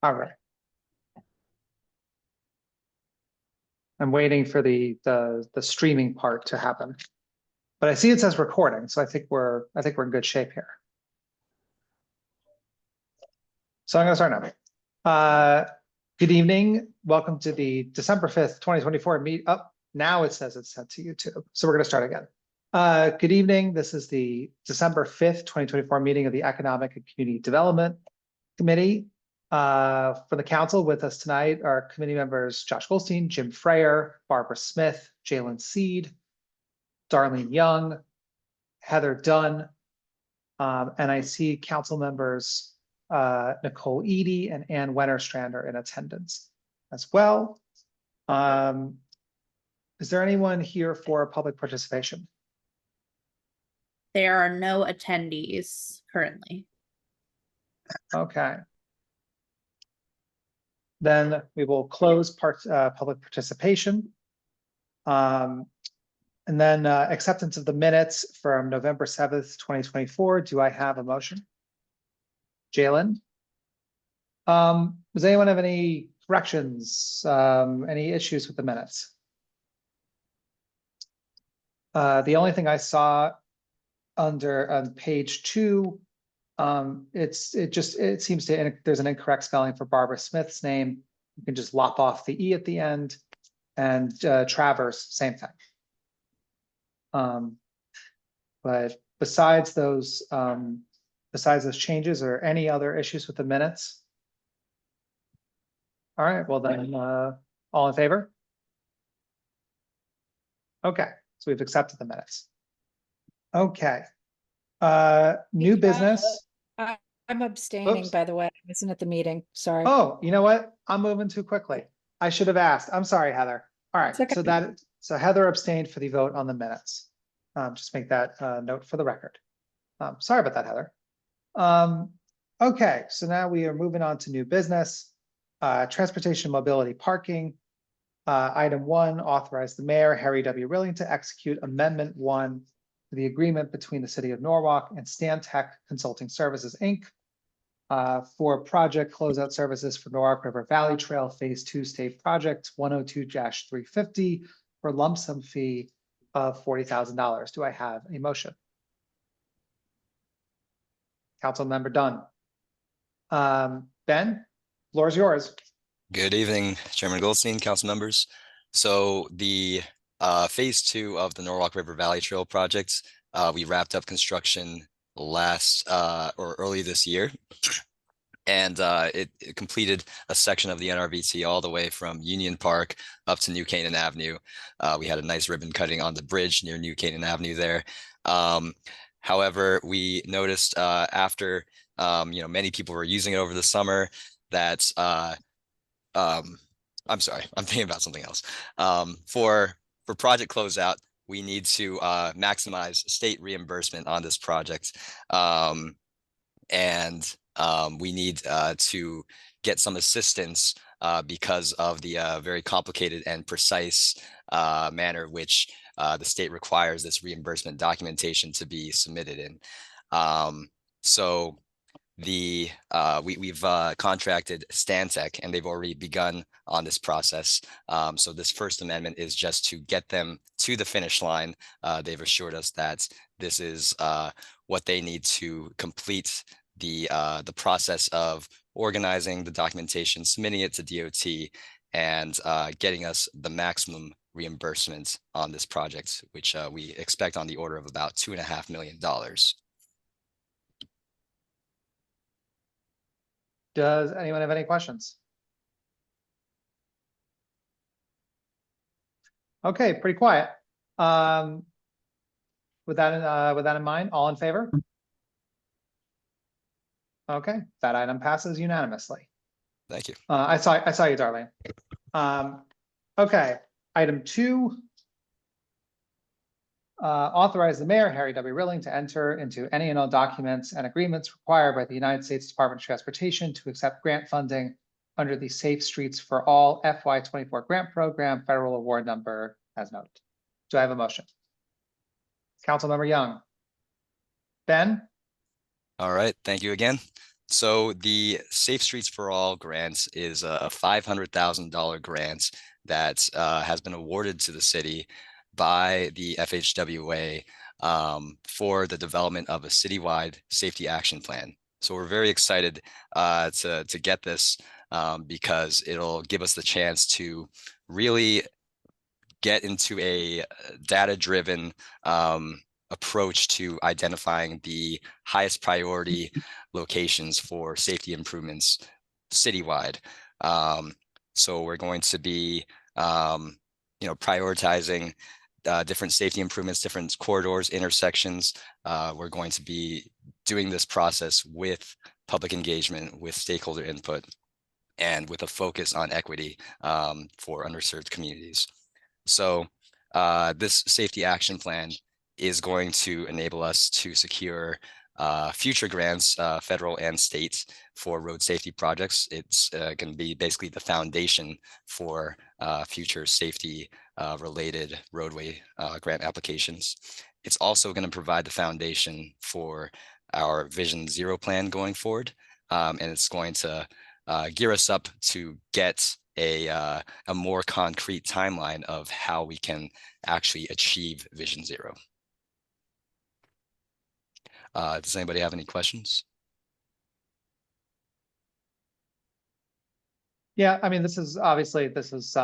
All right. I'm waiting for the streaming part to happen. But I see it says recording, so I think we're in good shape here. So I'm gonna start now. Good evening. Welcome to the December 5th, 2024 meet up. Now it says it's sent to YouTube. So we're gonna start again. Good evening. This is the December 5th, 2024 meeting of the Economic and Community Development Committee. For the council with us tonight are committee members Josh Goldstein, Jim Freyer, Barbara Smith, Jalen Seed, Darlene Young, Heather Dunn, and I see council members Nicole Eady and Ann Wennerstrander in attendance as well. Is there anyone here for public participation? There are no attendees currently. Okay. Then we will close public participation. And then acceptance of the minutes from November 7th, 2024. Do I have a motion? Jalen? Does anyone have any corrections, any issues with the minutes? The only thing I saw under on page 2, it seems to, there's an incorrect spelling for Barbara Smith's name. You can just lop off the E at the end, and Travers, same thing. But besides those changes, or any other issues with the minutes? All right, well then, all in favor? Okay, so we've accepted the minutes. Okay. New business. I'm abstaining, by the way. I wasn't at the meeting. Sorry. Oh, you know what? I'm moving too quickly. I should have asked. I'm sorry, Heather. All right, Okay. so Heather abstained for the vote on the minutes. Just make that note for the record. Sorry about that, Heather. Okay, so now we are moving on to new business. Transportation, mobility, parking. Item 1, authorize the mayor, Harry W. Rilling, to execute Amendment 1 to the agreement between the City of Norwalk and Stantec Consulting Services, Inc. For project closeout services for Norwalk River Valley Trail Phase 2 State Project 102-350 for lump sum fee of $40,000. Do I have a motion? Councilmember Dunn. Ben, floor is yours. Good evening, Chairman Goldstein, council members. So the phase 2 of the Norwalk River Valley Trail project, we wrapped up construction early this year. And it completed a section of the NRVT all the way from Union Park up to New Canaan Avenue. We had a nice ribbon cutting on the bridge near New Canaan Avenue there. However, we noticed after many people were using it over the summer that I'm sorry, I'm thinking about something else. For project closeout, we need to maximize state reimbursement on this project. We need to get some assistance because of the very complicated and precise manner which the state requires this reimbursement documentation to be submitted in. So we've contracted Stantec, and they've already begun on this process. So this first amendment is just to get them to the finish line. They've assured us that this is what they need to complete the process of organizing the documentation, submitting it to DOT, and getting us the maximum reimbursement on this project, which we expect on the order of about $2.5 million. Does anyone have any questions? Okay, pretty quiet. With that in mind, all in favor? Okay, that item passes unanimously. Thank you. I saw you, Darlene. Okay, item 2. Authorize the mayor, Harry W. Rilling, to enter into any and all documents and agreements required by the United States Department of Transportation to accept grant funding under the Safe Streets for All FY24 grant program, federal award number as noted. Do I have a motion? Councilmember Young. Ben? All right, thank you again. So the Safe Streets for All grant is a $500,000 grant that has been awarded to the city by the FHWA for the development of a citywide safety action plan. So we're very excited to get this because it'll give us the chance to really get into a data-driven approach to identifying the highest priority locations for safety improvements citywide. So we're going to be, prioritizing different safety improvements, different corridors, intersections. We're going to be doing this process with public engagement, with stakeholder input, and with a focus on equity for underserved communities. So this safety action plan is going to enable us to secure future grants, federal and state, for road safety projects. It's going to be basically the foundation for future safety related roadway grant applications. It's also going to provide the foundation for our Vision Zero plan going forward, and it's going to gear us up to get a more concrete timeline of how we can actually achieve Vision Zero. Does anybody have any questions? Yeah, I mean, this is obviously, this is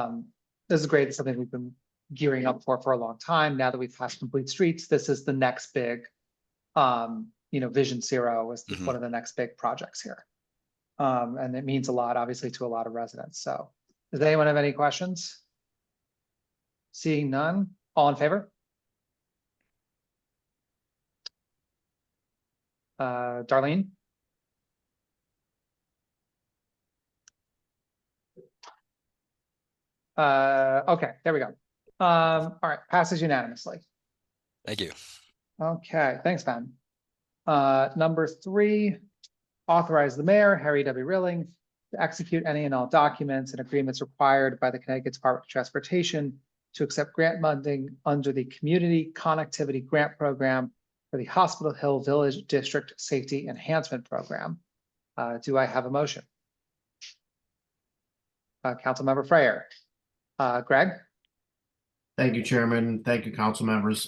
great. It's something we've been gearing up for a long time. Now that we've had complete streets, this is the next big, Vision Zero is one of the next big projects here. And it means a lot, obviously, to a lot of residents. So does anyone have any questions? Seeing none, all in favor? Darlene? Okay, there we go. All right, passes unanimously. Thank you. Okay, thanks, Ben. Number 3, authorize the mayor, Harry W. Rilling, to execute any and all documents and agreements required by the Connecticut Department of Transportation to accept grant funding under the Community Connectivity Grant Program for the Hospital Hill Village District Safety Enhancement Program. Do I have a motion? Councilmember Freyer. Greg? Thank you, Chairman. Thank you, council members.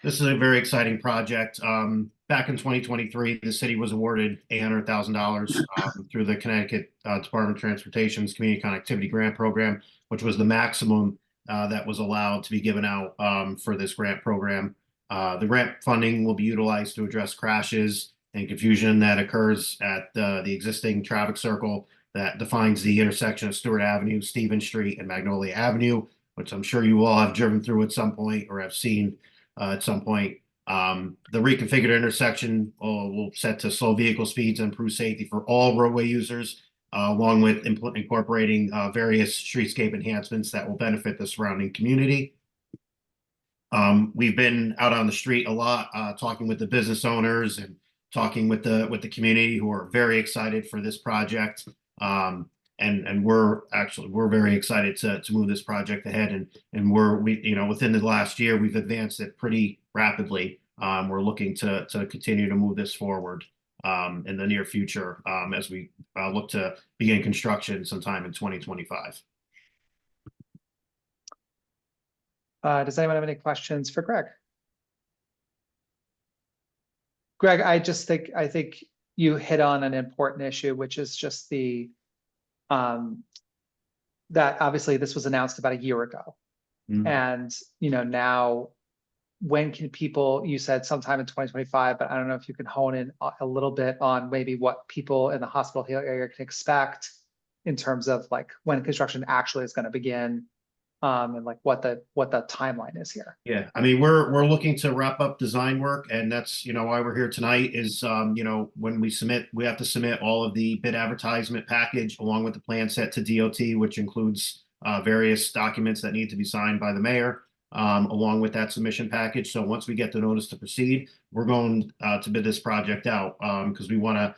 This is a very exciting project. Back in 2023, the city was awarded $800,000 through the Connecticut Department of Transportation's Community Connectivity Grant Program, which was the maximum that was allowed to be given out for this grant program. The grant funding will be utilized to address crashes and confusion that occurs at the existing traffic circle that defines the intersection of Stewart Avenue, Stevens Street, and Magnolia Avenue, which I'm sure you all have driven through at some point or have seen at some point. The reconfigured intersection will set to slow vehicle speeds and improve safety for all roadway users, along with incorporating various streetscape enhancements that will benefit the surrounding community. We've been out on the street a lot, talking with the business owners and talking with the community, who are very excited for this project. And we're very excited to move this project ahead, and within the last year we've advanced it pretty rapidly. We're looking to continue to move this forward in the near future as we look to begin construction sometime in 2025. Does anyone have any questions for Greg? Greg, I think you hit on an important issue, which is just that obviously this was announced about a year ago. And, now when can people, you said sometime in 2025, but I don't know if you can hone in a little bit on maybe what people in the Hospital Hill area can expect in terms of like when construction actually is going to begin, and like what the timeline is here. Yeah, I mean, we're looking to wrap up design work, and that's why we're here tonight. Is when we submit, we have to submit all of the bid advertisement package along with the plan set to DOT, which includes various documents that need to be signed by the mayor, along with that submission package. So once we get the notice to proceed, we're going to bid this project out because we want to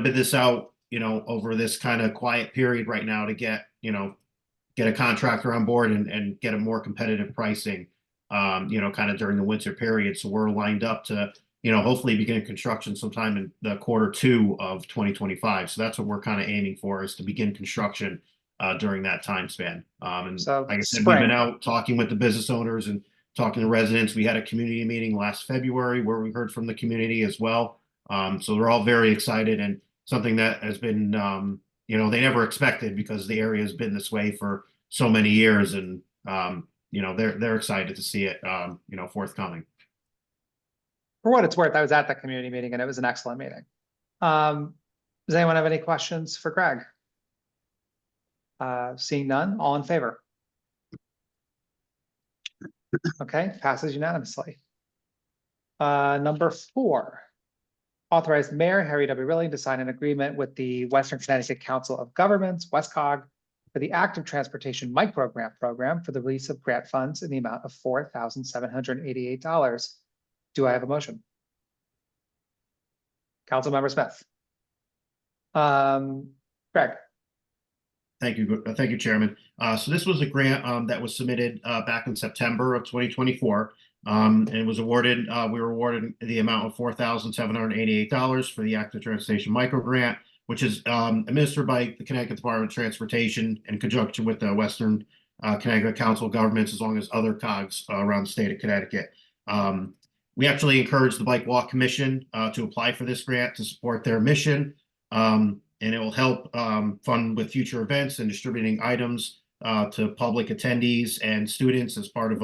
bid this out, over this kind of quiet period right now to get a contractor on board and get a more competitive pricing, kind of during the winter period. So we're lined up to, hopefully begin construction sometime in the Q2 of 2025. So that's what we're kind of aiming for, is to begin construction during that time span. And So like I said, we've been spring. out talking with the business owners and talking to residents. We had a community meeting last February where we heard from the community as well. So they're all very excited, and something that has been, they never expected, because the area has been this way for so many years, and they're excited to see it, forthcoming. For what it's worth, I was at the community meeting and it was an excellent meeting. Does anyone have any questions for Greg? Seeing none, all in favor? Okay, passes unanimously. Number 4, authorize Mayor Harry W. Rilling to sign an agreement with the Western Connecticut Council of Governments, WestCOG, for the Active Transportation Micro Grant Program for the release of grant funds in the amount of $4,788. Do I have a motion? Councilmember Smith. Greg. Thank you, Chairman. So this was a grant that was submitted back in September of 2024, and it was awarded. We were awarded the amount of $4,788 for the Active Transportation Micro Grant, which is administered by the Connecticut Department of Transportation in conjunction with the Western Connecticut Council of Governments, as long as other COGs around the state of Connecticut. We actually encouraged the Bike Walk Commission to apply for this grant to support their mission, and it will help fund with future events and distributing items to public attendees and students as part of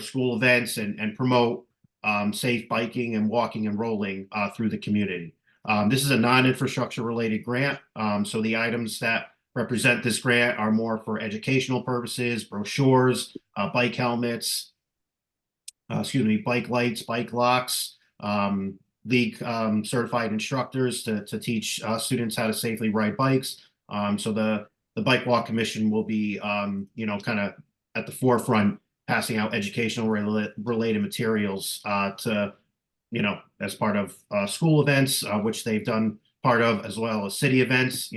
school events, and promote safe biking and walking and rolling through the community. This is a non-infrastructure related grant, so the items that represent this grant are more for educational purposes: brochures, bike helmets, bike lights, bike locks, league certified instructors to teach students how to safely ride bikes. So the Bike Walk Commission will be, kind of at the forefront, passing out educational related materials to, as part of school events, which they've done part of, as well as city events.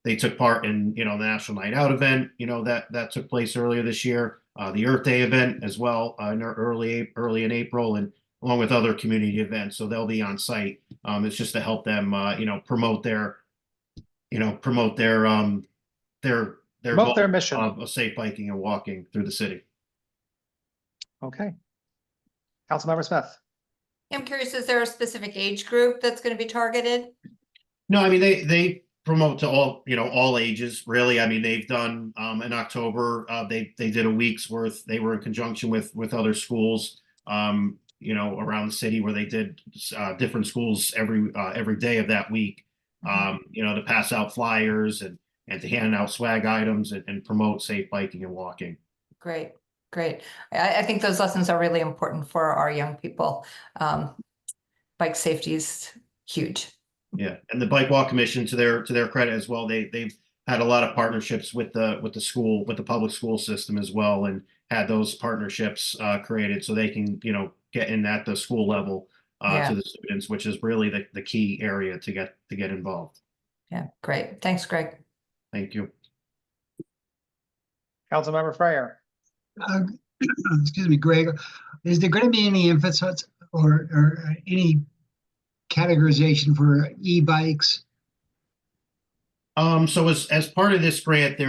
They took part in, the National Night Out event, that took place earlier this year, the Earth Day event as well, early in April, and along with other community events. So they'll be on site. It's just to help them, promote their Promote their mission. of safe biking and walking through the city. Okay. Councilmember Smith. I'm curious, is there a specific age group that's going to be targeted? No, I mean, they promote to all ages, really. I mean, they've done in October, they did a week's worth. They were in conjunction with other schools, around the city, where they did different schools every day of that week, to pass out flyers and to hand out swag items and promote safe biking and walking. Great. I think those lessons are really important for our young people. Bike safety is huge. Yeah, and the Bike Walk Commission, to their credit as well, they've had a lot of partnerships with the public school system as well, and had those partnerships created so they can get in at the school level to the students, which is really the key area to get involved. Yeah, great. Thanks, Greg. Thank you. Councilmember Freyer. Excuse me, Greg. Is there going to be any emphasis or any categorization for e-bikes? So as part of this grant,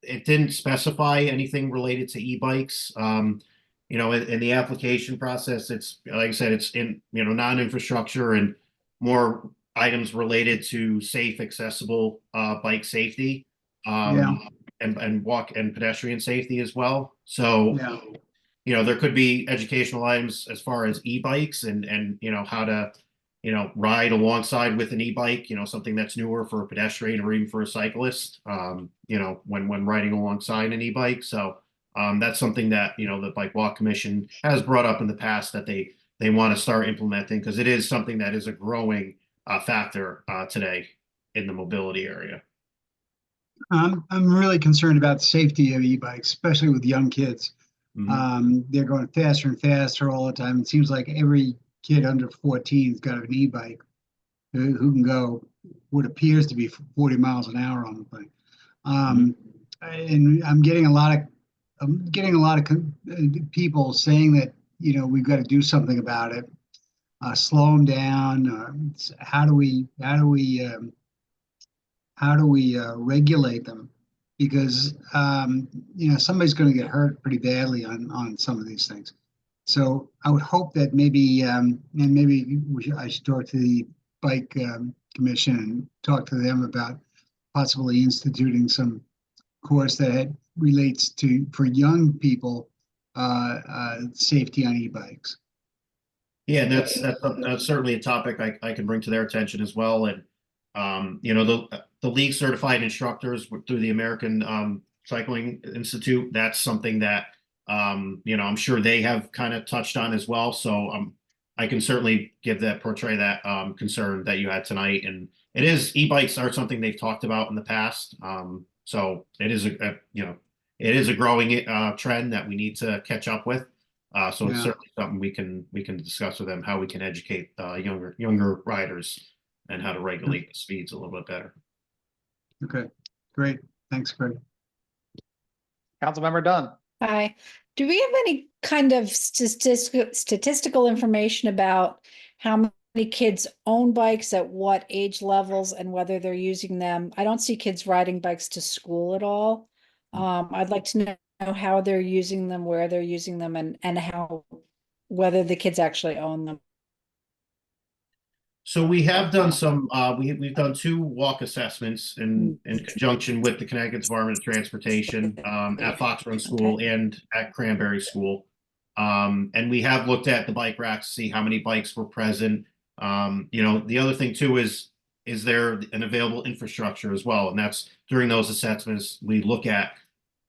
it didn't specify anything related to e-bikes. In the application process, it's, like I said, it's in non-infrastructure and more items related to safe, accessible bike safety, and walk and pedestrian safety as well. So there could be educational items as far as e-bikes and how to ride alongside with an e-bike, something that's newer for a pedestrian or even for a cyclist, when riding alongside an e-bike. So that's something that, the Bike Walk Commission has brought up in the past that they want to start implementing, because it is something that is a growing factor today in the mobility area. I'm really concerned about the safety of e-bikes, especially with young kids. Mm-hmm. They're going faster and faster all the time. It seems like every kid under 14 has got an e-bike who can go what appears to be 40 miles an hour on the thing. And I'm getting a lot of people saying that we've got to do something about it. slow them down? How do we regulate them? Because somebody's going to get hurt pretty badly on some of these things. So I would hope that maybe and maybe I should talk to the bike commission and talk to them about possibly instituting some course that relates to, for young people, safety on e-bikes. Yeah, that's certainly a topic I can bring to their attention as well. And the league certified instructors through the American Cycling Institute, that's something that I'm sure they have kind of touched on as well. So I can certainly portray that concern that you had tonight. And it is, e-bikes are something they've talked about in the past. So it is it is a growing trend that we need to catch up with. So it's certainly something we can discuss with them, how we can educate younger riders and how to regulate the speeds a little bit better. Okay, great. Thanks, Greg. Councilmember Dunn. Hi. Do we have any kind of statistical information about how many kids own bikes at what age levels and whether they're using them? I don't see kids riding bikes to school at all. I'd like to know how they're using them, where they're using them, and how, whether the kids actually own them. So we have done some, we've done 2 walk assessments in conjunction with the Connecticut Department of Transportation at Fox Run School and at Cranberry School. And we have looked at the bike racks to see how many bikes were present. The other thing too is there an available infrastructure as well? And that's during those assessments, we look at,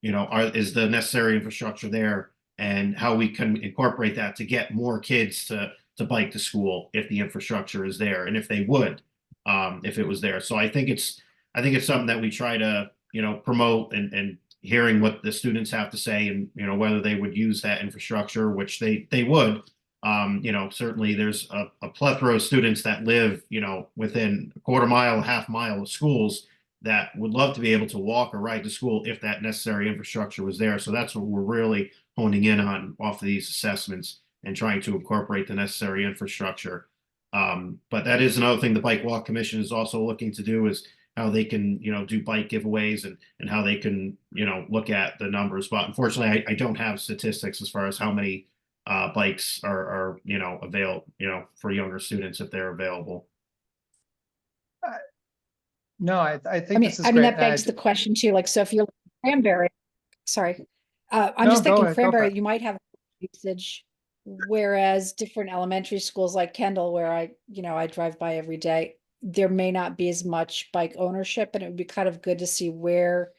is the necessary infrastructure there, and how we can incorporate that to get more kids to bike to school if the infrastructure is there, and if they would, if it was there. So I think it's something that we try to, promote, and hearing what the students have to say, and, whether they would use that infrastructure, which they would. Certainly there's a plethora of students that live, within a quarter mile, half mile of schools that would love to be able to walk or ride to school if that necessary infrastructure was there. So that's what we're really honing in on off of these assessments, and trying to incorporate the necessary infrastructure. But that is another thing the Bike Walk Commission is also looking to do, is how they can, do bike giveaways, and how they can, look at the numbers. But unfortunately, I don't have statistics as far as how many bikes are available, for younger students, if they're available. No, I think I mean, this is great. that begs the question too. Like, so if you're Cranberry, sorry, I'm No, just go thinking ahead, go for Cranberry, it. you might have usage, whereas different elementary schools like Kendall, where I drive by every day, there may not be as much bike ownership, and it would be kind of good to see where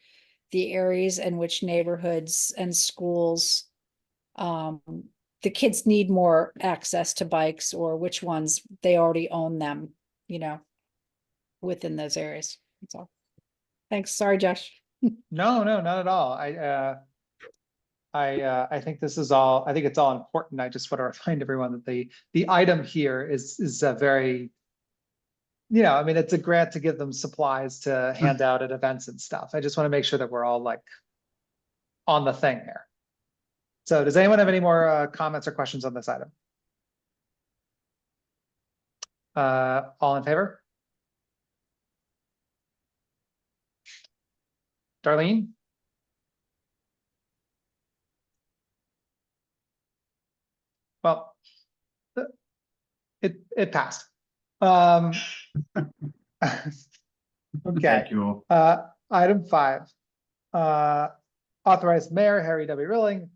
the areas and which neighborhoods and schools the kids need more access to bikes, or which ones they already own them, within those areas. That's all. Thanks. Sorry, Josh. No, not at all. I think this is all, I think it's all important. I just want to remind everyone that the item here is a very, I mean, it's a grant to give them supplies to hand out at events and stuff. I just want to make sure that we're all like on the thing here. So does anyone have any more comments or questions on this item? All in favor? Darlene? Well, it passed. Okay, Thank you all. item 5. Authorize Mayor Harry W. Rilling.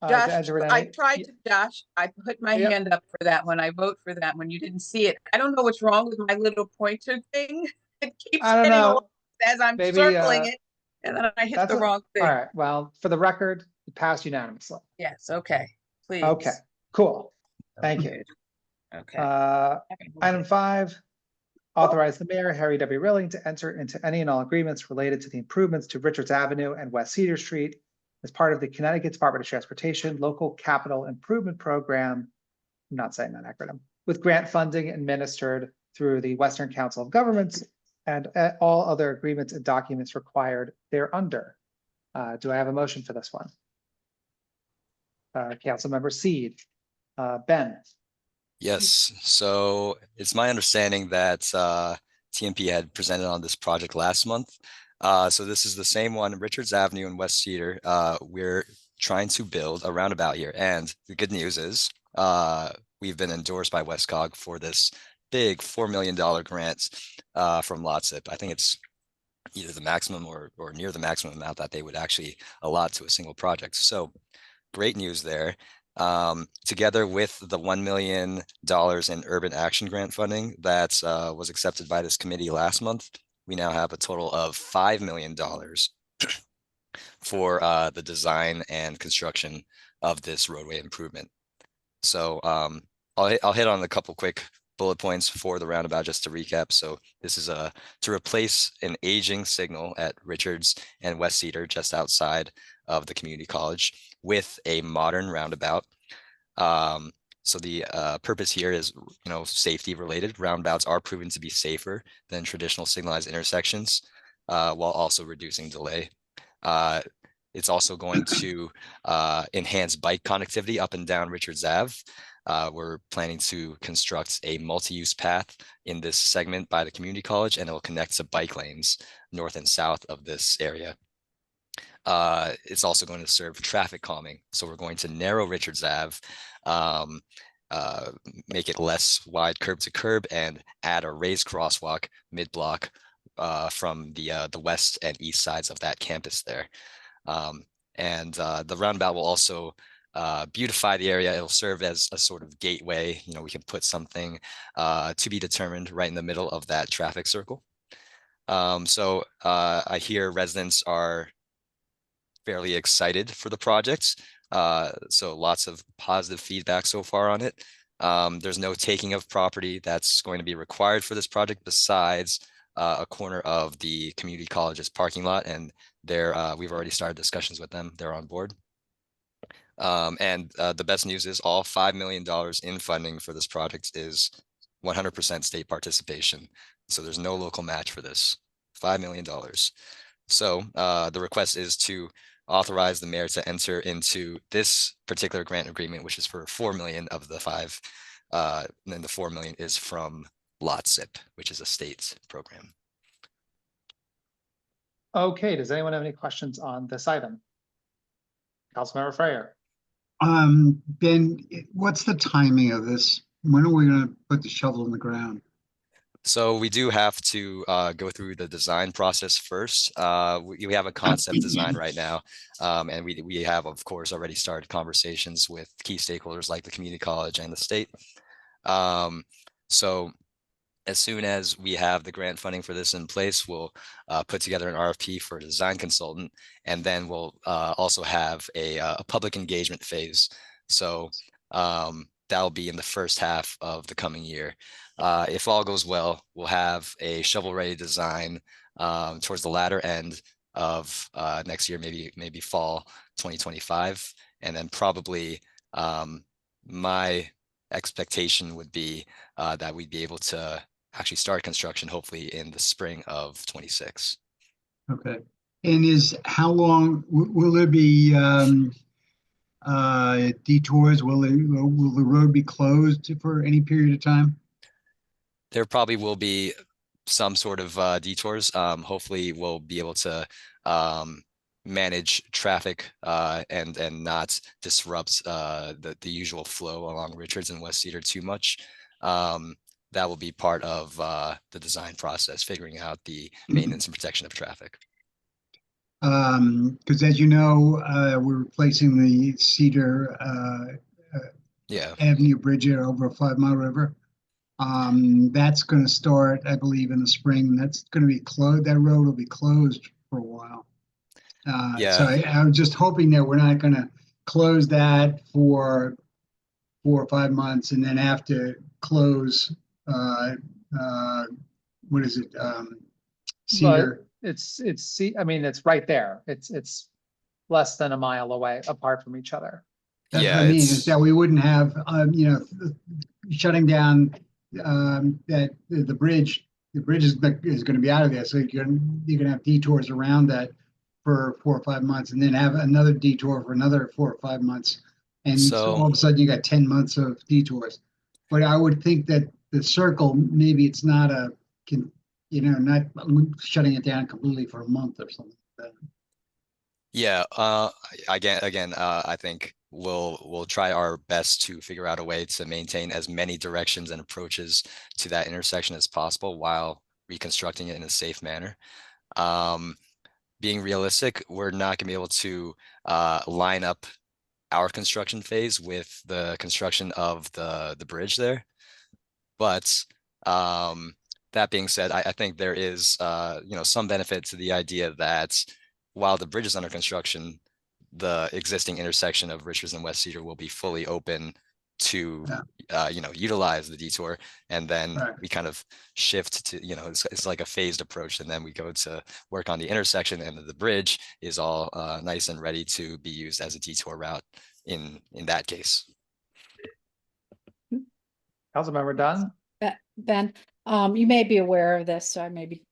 To Josh, enter I any- tried to, Josh, I put my Yep. hand up for that when I vote for that, when you didn't see it. I don't know what's wrong with my little pointer thing. It keeps I don't hitting know. along as I'm Maybe, circling it, and then I hit that's the a- wrong thing. All right, well, for the record, it passed unanimously. Yes, okay, please. Okay, cool. Thank you. Okay. Item 5, authorize the mayor, Harry W. Rilling, to enter into any and all agreements related to the improvements to Richards Avenue and West Cedar Street as part of the Connecticut Department of Transportation Local Capital Improvement Program. I'm not saying that acronym, with grant funding administered through the Western Council of Governments and all other agreements and documents required thereunder. Do I have a motion for this one? Councilmember Seed, Ben, Yes, so it's my understanding that TMP had presented on this project last month. So this is the same one, Richards Avenue in West Cedar. We're trying to build a roundabout here. And the good news is we've been endorsed by Westcog for this big $4 million grant from LOTSIP. I think it's either the maximum or near the maximum amount that they would actually allot to a single project. So great news there. Together with the $1 million in urban action grant funding that was accepted by this committee last month, we now have a total of $5 million for the design and construction of this roadway improvement. So I'll hit on a couple quick bullet points for the roundabout just to recap. So this is to replace an aging signal at Richards and West Cedar just outside of the community college with a modern roundabout. So the purpose here is, safety related. Roundabouts are proven to be safer than traditional signalized intersections, while also reducing delay. It's also going to enhance bike connectivity up and down Richards Ave. We're planning to construct a multi-use path in this segment by the community college, and it will connect to bike lanes north and south of this area. It's also going to serve traffic calming. So we're going to narrow Richards Ave, make it less wide curb to curb, and add a raised crosswalk mid-block from the west and east sides of that campus there. And the roundabout will also beautify the area. It'll serve as a sort of gateway. We can put something to be determined right in the middle of that traffic circle. So I hear residents are fairly excited for the project. So lots of positive feedback so far on it. There's no taking of property that's going to be required for this project besides a corner of the community college's parking lot, and we've already started discussions with them. They're on board. And the best news is all $5 million in funding for this project is 100% state participation. So there's no local match for this, $5 million. So the request is to authorize the mayor to enter into this particular grant agreement, which is for 4 million of the 5. And then the 4 million is from LOTSIP, which is a state program. Okay, does anyone have any questions on this item? Councilmember Freyer. Ben, what's the timing of this? When are we going to put the shovel in the ground? So we do have to go through the design process first. We have a concept design right now, and we have, of course, already started conversations with key stakeholders like the community college and the state. So as soon as we have the grant funding for this in place, we'll put together an RFP for a design consultant, and then we'll also have a public engagement phase. So that'll be in the first half of the coming year. If all goes well, we'll have a shovel-ready design towards the latter end of next year, maybe fall 2025, and then probably my expectation would be that we'd be able to actually start construction hopefully in the spring of 26. Okay. And how long will there be detours? Will the road be closed for any period of time? There probably will be some sort of detours. Hopefully we'll be able to manage traffic and not disrupt the usual flow along Richards and West Cedar too much. That will be part of the design process, figuring out the maintenance and protection of traffic. Because as you know, we're replacing the Cedar Avenue Bridge over a 5 Mile River. That's going to start, I believe, in the spring. That's going to be closed. That road will be closed for a while. So I was just hoping that we're not going to close that for 4 or 5 months and then have to close. What is it? Cedar. I mean, it's right there. It's less than a mile away apart from each other. That's what I mean, is that we wouldn't have, shutting down that the bridge is going to be out of there. So you're going to have detours around that for 4 or 5 months, and then have another detour for another 4 or 5 months. And so all of a sudden you got 10 months of detours. But I would think that the circle, maybe it's not not shutting it down completely for a month or something like that. Yeah, again, I think we'll try our best to figure out a way to maintain as many directions and approaches to that intersection as possible while reconstructing it in a safe manner. Being realistic, we're not gonna be able to line up our construction phase with the construction of the bridge there. But that being said, I think there is some benefit to the idea that while the bridge is under construction, the existing intersection of Richards and West Cedar will be fully open to utilize the detour, and then Right. we kind of shift to it's like a phased approach, and then we go to work on the intersection, and the bridge is all nice and ready to be used as a detour route in that case. Councilmember Dunn? Ben, you may be aware of this, so I may be.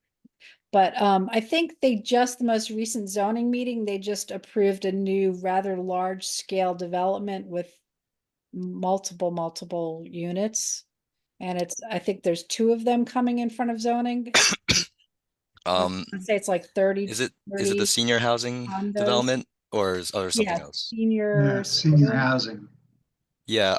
But I think the most recent zoning meeting, they just approved a new rather large scale development with multiple units. And I think there's 2 of them coming in front of zoning. I'd say it's like 30. Is it the 30 senior housing condos. development or something Yeah, else? senior. Senior housing. Yeah,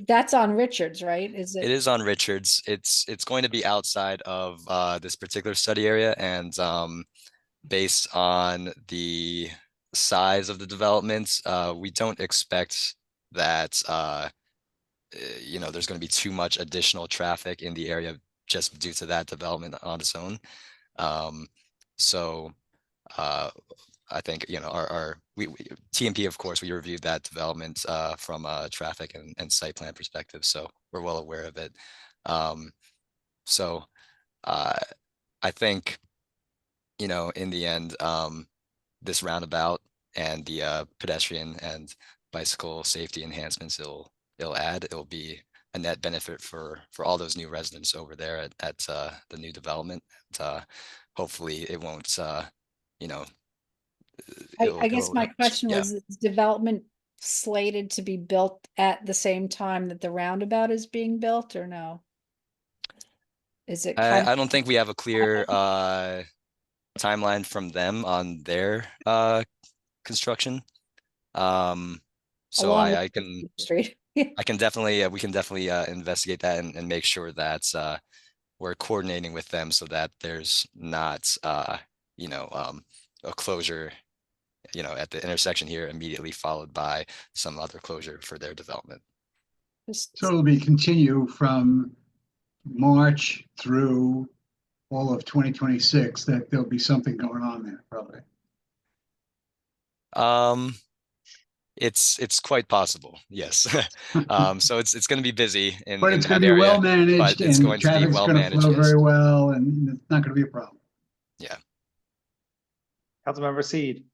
That's on Richards, right? Is it it? is on Richards. It's going to be outside of this particular study area, and based on the size of the development, we don't expect that there's going to be too much additional traffic in the area just due to that development on its own. So I think our TMP, of course, we reviewed that development from a traffic and site plan perspective, so we're well aware of it. So I think in the end, this roundabout and the pedestrian and bicycle safety enhancements it'll be a net benefit for all those new residents over there at the new development. Hopefully it won't I guess my question yeah. was, is development slated to be built at the same time that the roundabout is being built, or no? Is it kind I of? don't think we have a clear timeline from them on their construction. So Along I can Street. I can definitely we can definitely investigate that and make sure that we're coordinating with them so that there's not a closure at the intersection here immediately followed by some other closure for their development. So it'll be continue from March through all of 2026, that there'll be something going on there, probably. It's quite possible, yes. So it's going to be busy But it's in going that to be area, well managed, but it's and going to be traffic's well going to managed, flow yes. very well, and it's not going to be a problem. Yeah. Councilmember Seed?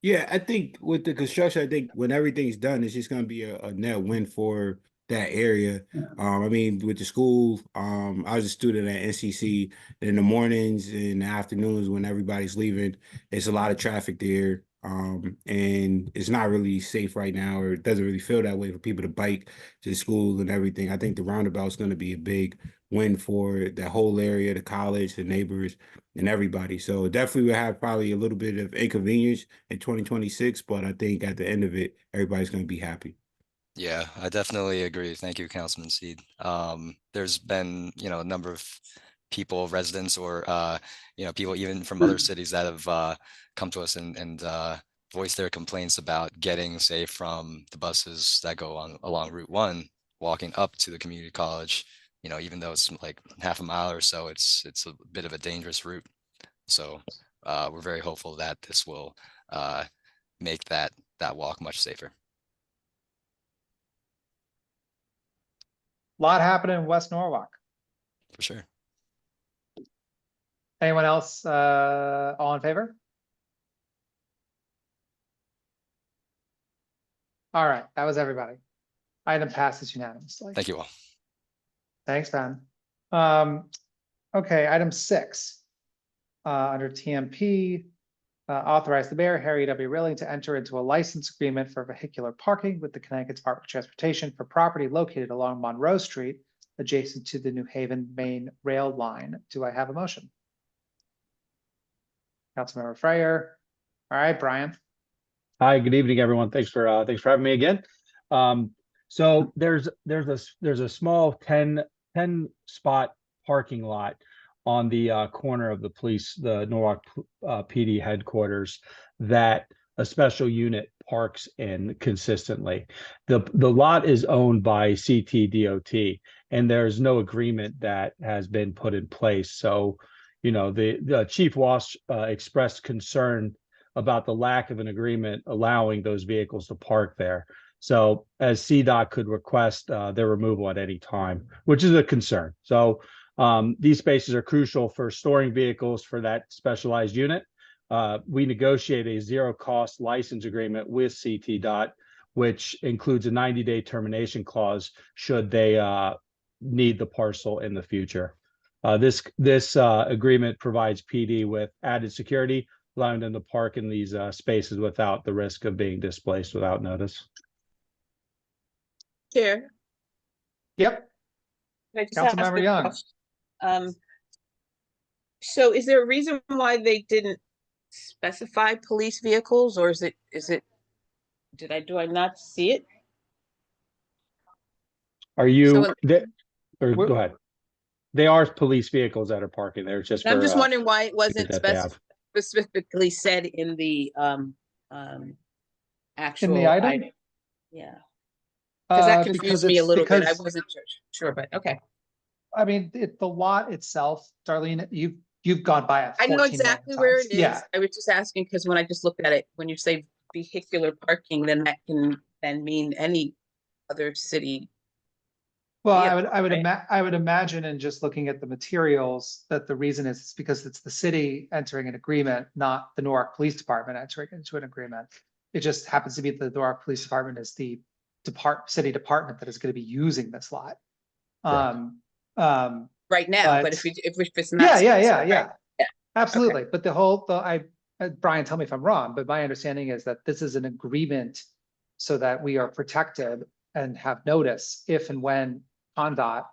Yeah, I think with the construction, I think when everything's done, it's just gonna be a net win for that area. Yeah. I mean, with the school, I was a student at NCC. In the mornings and the afternoons when everybody's leaving, it's a lot of traffic there. And it's not really safe right now, or it doesn't really feel that way for people to bike to school and everything. I think the roundabout is going to be a big win for the whole area, the college, the neighbors, and everybody. So definitely we'll have probably a little bit of inconvenience in 2026, but I think at the end of it, everybody's going to be happy. Yeah, I definitely agree. Thank you, Councilman Seed. There's been, a number of people, residents, or people even from other cities that have come to us and voiced their complaints about getting, say, from the buses that go along Route 1, walking up to the community college. Even though it's like half a mile or so, it's a bit of a dangerous route. So we're very hopeful that this will make that walk much safer. Lot happening in West Norwalk. For sure. Anyone else all in favor? All right, that was everybody. Item passes unanimously. Thank you all. Thanks, Ben. Okay, item 6. Under TMP, Authorize the mayor, Harry W. Rilling, to enter into a license agreement for vehicular parking with the Connecticut Department of Transportation for property located along Monroe Street, adjacent to the New Haven Main Rail Line. Do I have a motion? Councilmember Freyer. All right, Brian. Hi, good evening, everyone. Thanks for having me again. So there's a small 10 spot parking lot on the corner of the Norwalk PD headquarters that a special unit parks in consistently. The lot is owned by CTDOT, and there's no agreement that has been put in place. So, you know, the Chief Walsh expressed concern about the lack of an agreement allowing those vehicles to park there. So as CDOT could request their removal at any time, which is a concern. So these spaces are crucial for storing vehicles for that specialized unit. We negotiate a zero cost license agreement with CTDOT, which includes a 90-day termination clause should they need the parcel in the future. This agreement provides PD with added security, allowing them to park in these spaces without the risk of being displaced without notice. Chair. Yep. Can I just ask Councilmember a Young. question? So is there a reason why they didn't specify police vehicles, or is it, do I not see it? Are you, So- go ahead. They are police vehicles that are parking there. It's just I'm for, just wondering why it wasn't that they have. specifically said in the actual item? Yeah, because that Because confused me a it's- little bit. I because- wasn't sure, but okay. I mean, the lot itself, Darlene, you've gone by it. I know 14 million exactly where times. it is. Yeah, I was just asking because when I just looked at it, when you say vehicular parking, then that can then mean any other city. well, Yeah, I would imagine in just looking at the materials that the reason is because it's the city entering an agreement, not the Newark Police Department entering into an agreement. It just happens to be that the Newark Police Department is the city department that is going to be using this lot. Right now, but But- if it's not. Yeah. specified, Yeah, Absolutely. But Brian, tell me if I'm wrong, but my understanding is that this is an agreement so that we are protected and have notice if and when CONDOT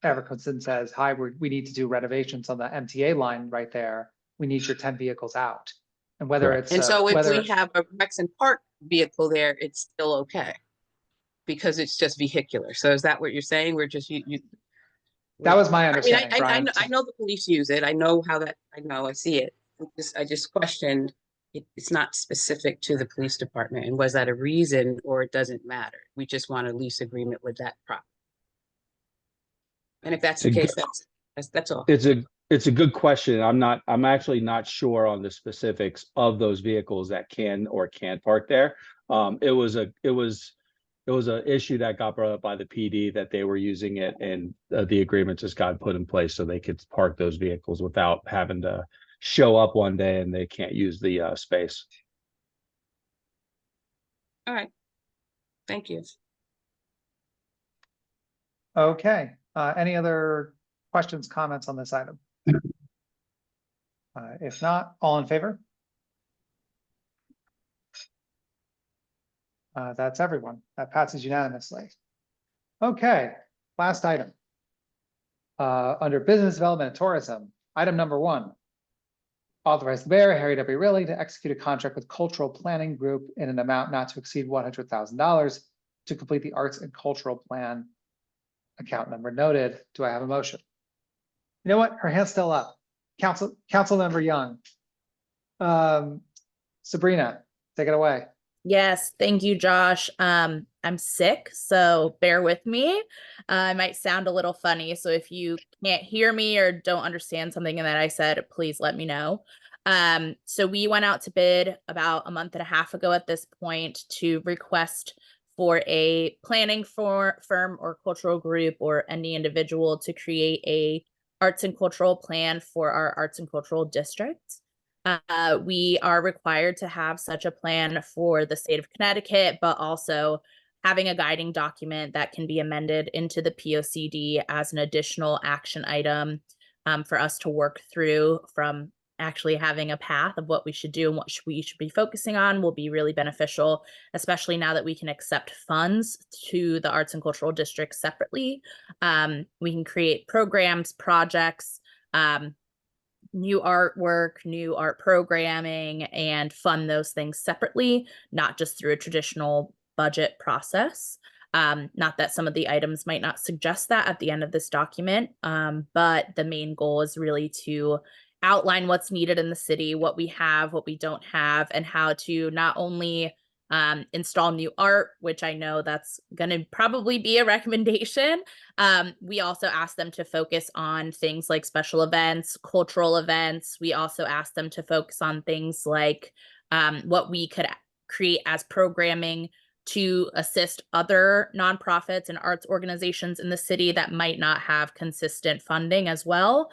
ever comes and says, hi, we need to do renovations on the MTA line right there. We need your 10 vehicles out. And whether Correct. it's. And so if whether- we have a Rexon Park vehicle there, it's still okay. Because it's just vehicular. So is that what you're saying? We're just, you. That was my I mean, understanding, I Brian. know the police use it. I know how that, I see it. I just questioned, it's not specific to the police department. And was that a reason, or it doesn't matter? We just want a lease agreement with that prop. And if that's the It's a case, that's all. It's a good question. I'm actually not sure on the specifics of those vehicles that can or can't park there. It was an issue that got brought up by the PD that they were using it, and the agreement just got put in place so they could park those vehicles without having to show up one day and they can't use the space. All right. Thank you. Okay, any other questions, comments on this item? If not, all in favor? That's everyone. That passes unanimously. Okay, last item. Under business development and tourism, item number 1. Authorize the mayor, Harry W. Riley, to execute a contract with Cultural Planning Group in an amount not to exceed $100,000 to complete the arts and cultural plan. Account number noted. Do I have a motion? You know what? Her hand's still up. Councilmember Young. Sabrina, take it away. Yes, thank you, Josh. I'm sick, so bear with me. I might sound a little funny, so if you can't hear me or don't understand something that I said, please let me know. So we went out to bid about a month and a half ago at this point to request for a planning firm or cultural group or any individual to create a arts and cultural plan for our arts and cultural district. We are required to have such a plan for the state of Connecticut, but also having a guiding document that can be amended into the POCD as an additional action item for us to work through from actually having a path of what we should do and what we should be focusing on will be really beneficial, especially now that we can accept funds to the arts and cultural district separately. We can create programs, projects, new artwork, new art programming, and fund those things separately, not just through a traditional budget process. Not that some of the items might not suggest that at the end of this document, but the main goal is really to outline what's needed in the city, what we have, what we don't have, and how to not only install new art, which I know that's going to probably be a recommendation. We also ask them to focus on things like special events, cultural events. We also ask them to focus on things like what we could create as programming to assist other nonprofits and arts organizations in the city that might not have consistent funding as well.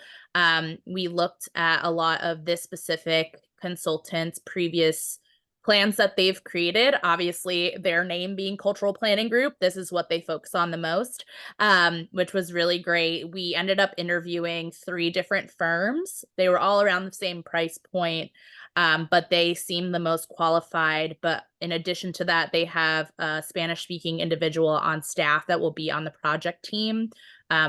We looked at a lot of this specific consultant's previous plans that they've created. Obviously, their name being Cultural Planning Group, this is what they focus on the most, which was really great. We ended up interviewing 3 different firms. They were all around the same price point, but they seemed the most qualified. But in addition to that, they have a Spanish-speaking individual on staff that will be on the project team,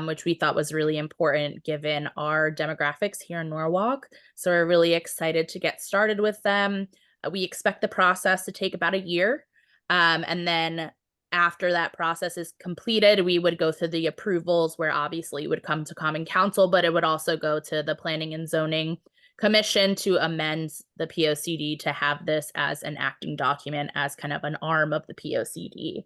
which we thought was really important given our demographics here in Norwalk. So we're really excited to get started with them. We expect the process to take about a year. And then after that process is completed, we would go through the approvals where obviously it would come to Common Council, but it would also go to the Planning and Zoning Commission to amend the POCD to have this as an acting document as kind of an arm of the POCD.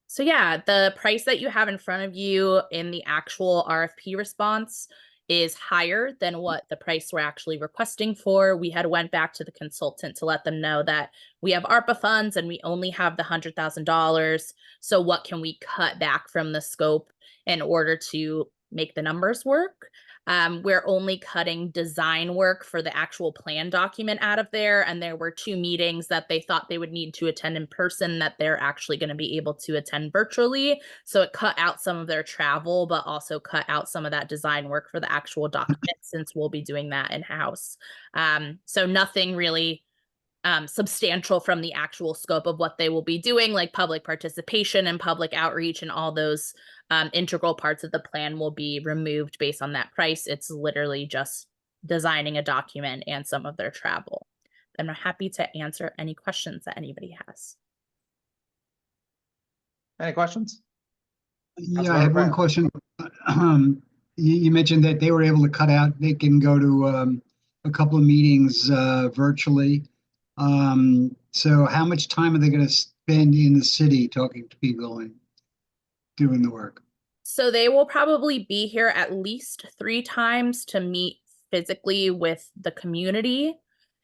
So yeah, the price that you have in front of you in the actual RFP response is higher than what the price we're actually requesting for. We had went back to the consultant to let them know that we have ARPA funds and we only have the $100,000. So what can we cut back from the scope in order to make the numbers work? We're only cutting design work for the actual plan document out of there. And there were 2 meetings that they thought they would need to attend in person that they're actually going to be able to attend virtually. So it cut out some of their travel, but also cut out some of that design work for the actual document since we'll be doing that in-house. So nothing really substantial from the actual scope of what they will be doing, like public participation and public outreach and all those integral parts of the plan will be removed based on that price. It's literally just designing a document and some of their travel. I'm happy to answer any questions that anybody has. Any questions? Yeah, I have one question. You mentioned that they were able to cut out, they can go to a couple of meetings virtually. So how much time are they going to spend in the city talking to people and doing the work? So they will probably be here at least 3 times to meet physically with the community.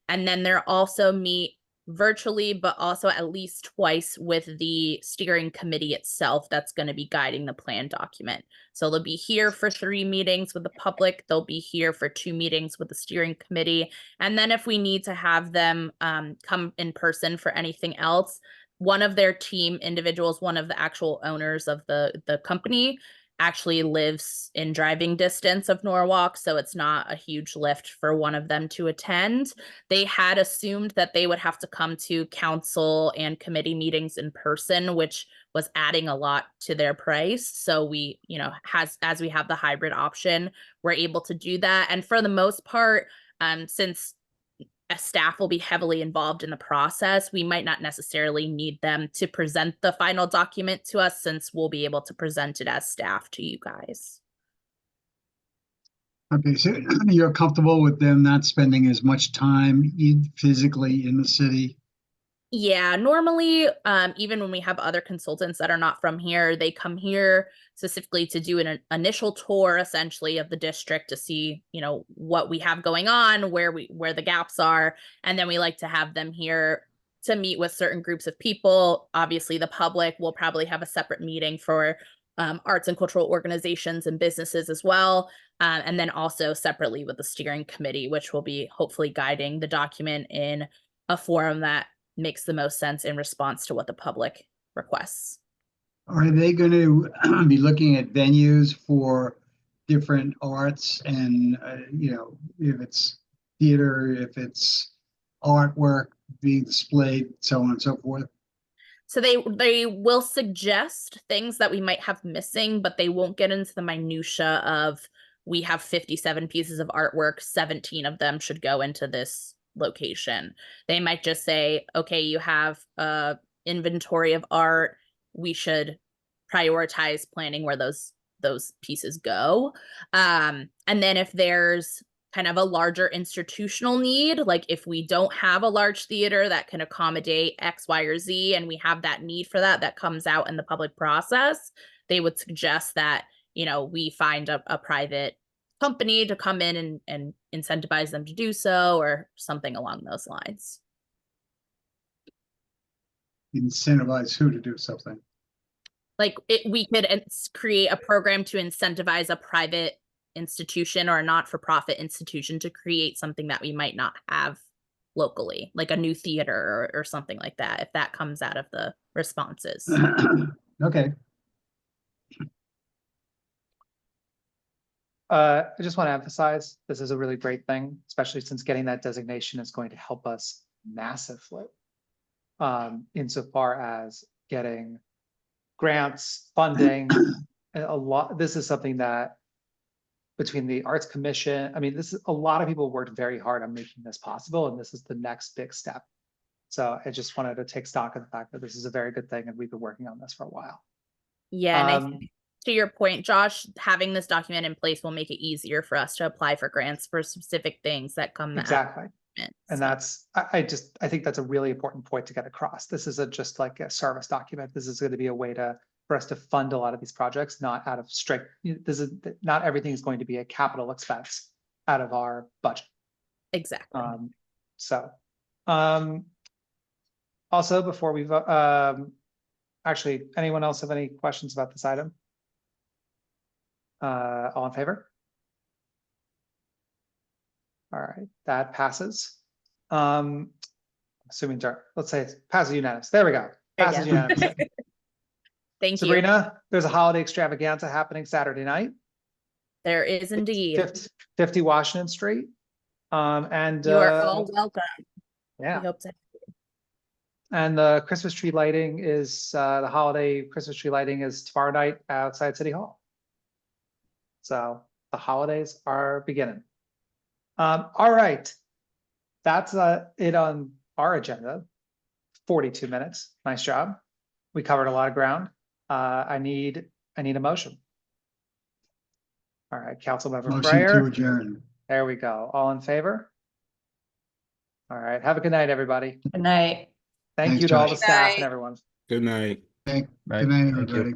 And then they'll also meet virtually, but also at least twice with the steering committee itself that's going to be guiding the plan document. So they'll be here for 3 meetings with the public. They'll be here for 2 meetings with the steering committee. And then if we need to have them come in person for anything else, one of their team individuals, one of the actual owners of the company, actually lives in driving distance of Norwalk, so it's not a huge lift for one of them to attend. They had assumed that they would have to come to council and committee meetings in person, which was adding a lot to their price. So we, as we have the hybrid option, we're able to do that. And for the most part, since a staff will be heavily involved in the process, we might not necessarily need them to present the final document to us since we'll be able to present it as staff to you guys. Okay, so you're comfortable with them not spending as much time physically in the city? Yeah, normally, even when we have other consultants that are not from here, they come here specifically to do an initial tour, essentially, of the district to see, what we have going on, where the gaps are, and then we like to have them here to meet with certain groups of people. Obviously, the public will probably have a separate meeting for arts and cultural organizations and businesses as well, and then also separately with the steering committee, which will be hopefully guiding the document in a forum that makes the most sense in response to what the public requests. Are they going to be looking at venues for different arts and, if it's theater, if it's artwork being displayed, so on and so forth? So they will suggest things that we might have missing, but they won't get into the minutia of we have 57 pieces of artwork, 17 of them should go into this location. They might just say, okay, you have a inventory of art. We should prioritize planning where those pieces go. And then if there's kind of a larger institutional need, like if we don't have a large theater that can accommodate X, Y, or Z, and we have that need for that comes out in the public process, they would suggest that, we find a private company to come in and incentivize them to do so, or something along those lines. Incentivize who to do something? Like we could create a program to incentivize a private institution or a not-for-profit institution to create something that we might not have locally, like a new theater or something like that, if that comes out of the responses. Okay. I just want to emphasize, this is a really great thing, especially since getting that designation is going to help us massively. Insofar as getting grants, funding, a lot, this is something that between the Arts Commission, this is a lot of people worked very hard on making this possible, and this is the next big step. So I just wanted to take stock of the fact that this is a very good thing, and we've been working on this for a while. Yeah, and I think to your point, Josh, having this document in place will make it easier for us to apply for grants for specific things that come. Exactly. And that's, I think that's a really important point to get across. This isn't just like a service document. This is going to be a way for us to fund a lot of these projects, not out of strict, not everything is going to be a capital expense out of our budget. Exactly. Also, before we vote, actually, anyone else have any questions about this item? All in favor? All right, that passes. Assuming, let's say it passes unanimous. There we go. Passes unanimously. Thank you. Sabrina, there's a holiday extravaganza happening Saturday night. There is indeed. 50 Washington Street. And you are all welcome. Yeah. We hope to. And the Christmas tree lighting is the holiday Christmas tree lighting is tomorrow night outside City Hall. So the holidays are beginning. All right, that's it on our agenda. 42 minutes. Nice job. We covered a lot of ground. I need a motion. All right, Councilmember Motion Breyer. to adjourn. There we go. All in favor? All right. Have a good night, everybody. Good night. Thank Thanks, you to all the Josh. staff and everyone. Good night. Good night, everybody.